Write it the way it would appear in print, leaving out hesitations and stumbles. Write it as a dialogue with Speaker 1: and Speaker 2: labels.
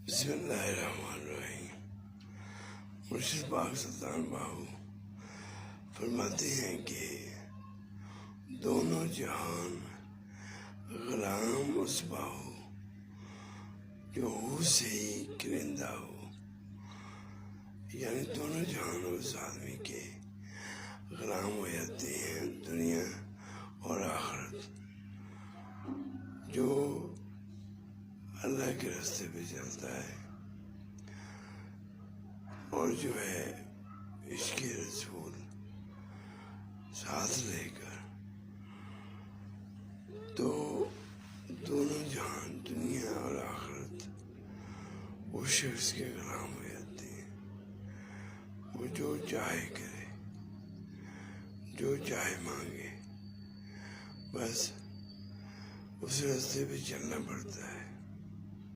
Speaker 1: بسم اللہ الرحمن الرحیم۔ مرشد پاک سلطان باہو فرماتے ہیں کہ دونوں جہان غلام اس باہو جو ہو سے ہی کرندہ ہو، یعنی دونوں جہان اس آدمی کے غلام ہو جاتے ہیں، دنیا اور آخرت، جو اللہ کے راستے پہ چلتا ہے اور جو ہے عشق رسول ساتھ لے کر، تو دونوں جہان دنیا اور آخرت اس شخص کے غلام ہو جاتے ہیں۔ وہ جو چاہے کرے، جو چاہے مانگے، بس اس راستے پہ چلنا پڑتا ہے۔